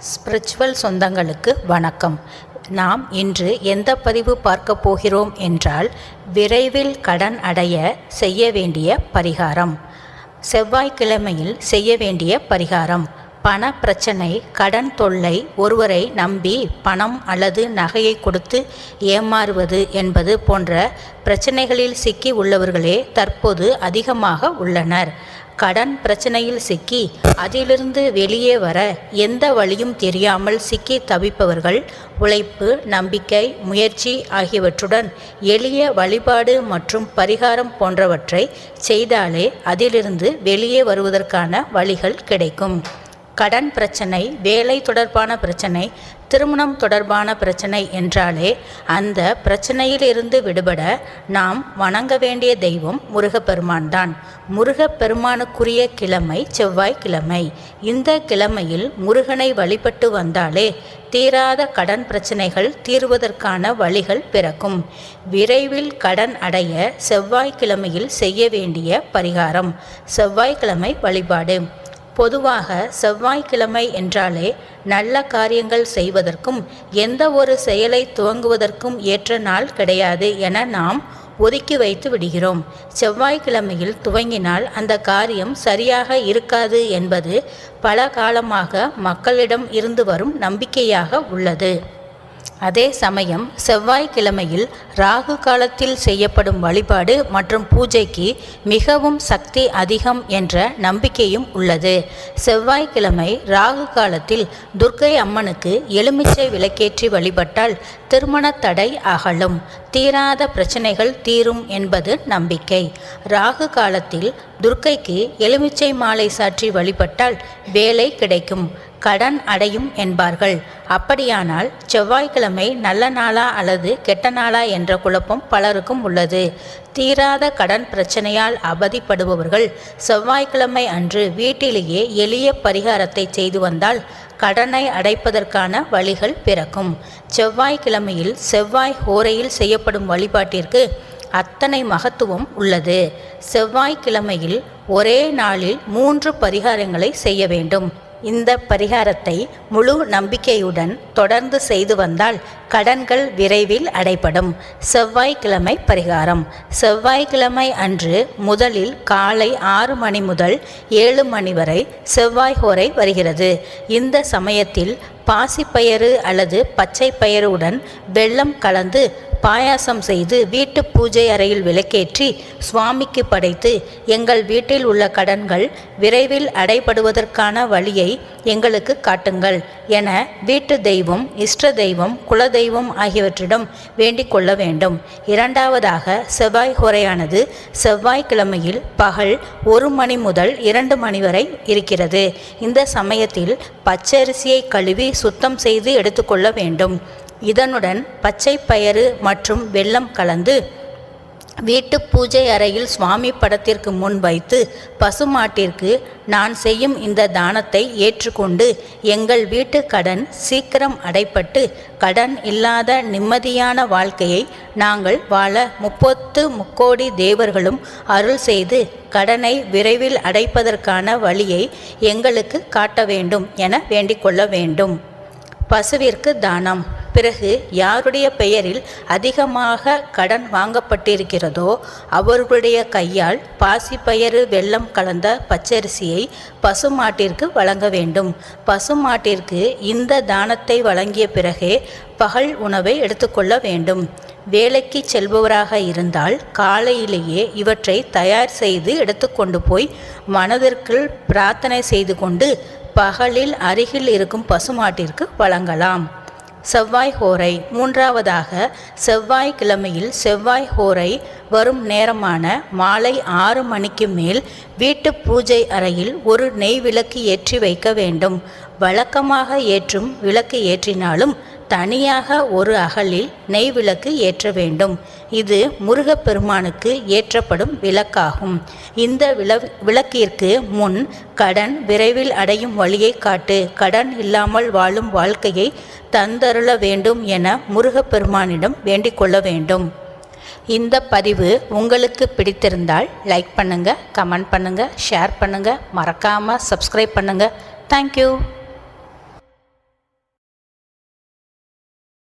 Spiritual சொந்தங்களுக்கு வணக்கம். நாம் இன்று எந்த பதிவு பார்க்க போகிறோம் என்றால், விரைவில் கடன் அடைய செய்ய வேண்டிய பரிகாரம். செவ்வாய்க்கிழமையில் செய்ய வேண்டிய பரிகாரம். பண பிரச்சனை, கடன் தொல்லை, ஒருவரை நம்பி பணம் அல்லது நகையை கொடுத்து ஏமாறுவது என்பது போன்ற பிரச்சனைகளில் சிக்கி உள்ளவர்களே தற்போது அதிகமாக உள்ளனர். கடன் பிரச்சனையில் சிக்கி அதிலிருந்து வெளியே வர எந்த வழியும் தெரியாமல் சிக்கி தவிப்பவர்கள் உழைப்பு, நம்பிக்கை, முயற்சி ஆகியவற்றுடன் எளிய வழிபாடு மற்றும் பரிகாரம் போன்றவற்றை செய்தாலே அதிலிருந்து வெளியே வருவதற்கான வழிகள் கிடைக்கும். கடன் பிரச்சனை, வேலை தொடர்பான பிரச்சனை, திருமணம் தொடர்பான பிரச்சனை என்றாலே அந்த பிரச்சனையில் இருந்து விடுபட நாம் வணங்க வேண்டிய தெய்வம் முருகப்பெருமான் தான். முருகப்பெருமானுக்குரிய கிழமை செவ்வாய்க்கிழமை. இந்த கிழமையில் முருகனை வழிபட்டு வந்தாலே தீராத கடன் பிரச்சனைகள் தீர்வதற்கான வழிகள் பிறக்கும். விரைவில் கடன் அடைய செவ்வாய்க்கிழமையில் செய்ய வேண்டிய பரிகாரம். செவ்வாய்க்கிழமை வழிபாடு. பொதுவாக செவ்வாய்க்கிழமை என்றாலே நல்ல காரியங்கள் செய்வதற்கும் எந்த ஒரு செயலை துவங்குவதற்கும் ஏற்ற நாள் கிடையாது என நாம் ஒதுக்கி வைத்து விடுகிறோம். செவ்வாய்க்கிழமையில் துவங்கினால் அந்த காரியம் சரியாக இருக்காது என்பது பல காலமாக மக்களிடம் இருந்து வரும் நம்பிக்கையாக உள்ளது. அதே சமயம் செவ்வாய்க்கிழமையில் ராகு காலத்தில் செய்யப்படும் வழிபாடு மற்றும் பூஜைக்கு மிகவும் சக்தி அதிகம் என்ற நம்பிக்கையும் உள்ளது. செவ்வாய்க்கிழமை ராகு காலத்தில் துர்க்கை அம்மனுக்கு எலுமிச்சை விளக்கேற்றி வழிபட்டால் திருமண தடை அகலும், தீராத பிரச்சனைகள் தீரும் என்பது நம்பிக்கை. ராகு காலத்தில் துர்க்கைக்கு எலுமிச்சை மாலை சாற்றி வழிபட்டால் வேலை கிடைக்கும், கடன் அடையும் என்பார்கள். அப்படியானால் செவ்வாய்க்கிழமை நல்ல நாளா அல்லது கெட்ட நாளா என்ற குழப்பம் பலருக்கும் உள்ளது. தீராத கடன் பிரச்சனையால் அவதிப்படுபவர்கள் செவ்வாய்க்கிழமை அன்று வீட்டிலேயே எளிய பரிகாரத்தை செய்து வந்தால் கடனை அடைப்பதற்கான வழிகள் பிறக்கும். செவ்வாய்க்கிழமையில் செவ்வாய் ஹோரையில் செய்யப்படும் வழிபாட்டிற்கு அத்தனை மகத்துவம் உள்ளது. செவ்வாய்க்கிழமையில் ஒரே நாளில் 3 பரிகாரங்களை செய்ய வேண்டும். இந்த பரிகாரத்தை முழு நம்பிக்கையுடன் தொடர்ந்து செய்து வந்தால் கடன்கள் விரைவில் அடைபடும். செவ்வாய்க்கிழமை பரிகாரம். செவ்வாய்க்கிழமை அன்று முதலில் காலை 6 மணி முதல் 7 மணி வரை செவ்வாய் ஹோரை வருகிறது. இந்த சமயத்தில் பாசிப்பயறு அல்லது பச்சை பயிறுடன் வெல்லம் கலந்து பாயாசம் செய்து வீட்டு பூஜை அறையில் விளக்கேற்றி சுவாமிக்கு படைத்து, எங்கள் வீட்டில் உள்ள கடன்கள் விரைவில் அடைபடுவதற்கான வழியை எங்களுக்கு காட்டுங்கள் என வீட்டு தெய்வம், இஷ்ட தெய்வம், குலதெய்வம் ஆகியவற்றிடம் வேண்டிக் கொள்ள வேண்டும். இரண்டாவதாக செவ்வாய் ஹோரையானது செவ்வாய்க்கிழமையில் பகல் 1 மணி முதல் 2 மணி வரை இருக்கிறது. இந்த சமயத்தில் பச்சரிசியை கழுவி சுத்தம் செய்து எடுத்துக்கொள்ள வேண்டும். இதனுடன் பச்சை பயறு மற்றும் வெல்லம் கலந்து வீட்டு பூஜை அறையில் சுவாமி படத்திற்கு முன் வைத்து பசுமாட்டிற்கு, நான் செய்யும் இந்த தானத்தை ஏற்றுக்கொண்டு எங்கள் வீட்டு கடன் சீக்கிரம் அடைப்பட்டு கடன் இல்லாத நிம்மதியான வாழ்க்கையை நாங்கள் வாழ 30 முக்கோடி தேவர்களும் அருள் செய்து கடனை விரைவில் அடைப்பதற்கான வழியை எங்களுக்கு காட்ட வேண்டும் என வேண்டிக் கொள்ள வேண்டும். பசுவிற்கு தானம். பிறகு யாருடைய பெயரில் அதிகமாக கடன் வாங்கப்பட்டிருக்கிறதோ அவர்களுடைய கையால் பாசிப்பயறு வெல்லம் கலந்த பச்சரிசியை பசுமாட்டிற்கு வழங்க வேண்டும். பசுமாட்டிற்கு இந்த தானத்தை வழங்கிய பிறகே பகல் உணவை எடுத்துக்கொள்ள வேண்டும். வேலைக்கு செல்பவராக இருந்தால் காலையிலேயே இவற்றை தயார் செய்து எடுத்துக்கொண்டு போய் மனதிற்குள் பிரார்த்தனை செய்து கொண்டு பகலில் அருகில் இருக்கும் பசுமாட்டிற்கு வழங்கலாம். செவ்வாய் ஹோரை. மூன்றாவதாக செவ்வாய்க்கிழமையில் செவ்வாய் ஹோரை வரும் நேரமான மாலை 6 மணிக்கு மேல் வீட்டு பூஜை அறையில் ஒரு நெய் விளக்கு ஏற்றி வைக்க வேண்டும். வழக்கமாக ஏற்றும் விளக்கு ஏற்றினாலும் தனியாக ஒரு அகலில் நெய் விளக்கு ஏற்ற வேண்டும். இது முருகப்பெருமானுக்கு ஏற்றப்படும் விளக்காகும். இந்த விளக்கிற்கு முன் கடன் விரைவில் அடையும் வழியை காட்டு, கடன் இல்லாமல் வாழும் வாழ்க்கையை தந்தருள வேண்டும் என முருகப்பெருமானிடம் வேண்டிக் கொள்ள வேண்டும். இந்த பதிவு உங்களுக்கு பிடித்திருந்தால் லைக் பண்ணுங்கள், கமெண்ட் பண்ணுங்கள், ஷேர் பண்ணுங்கள், மறக்காமல் சப்ஸ்கிரைப் பண்ணுங்கள். தேங்க்யூ.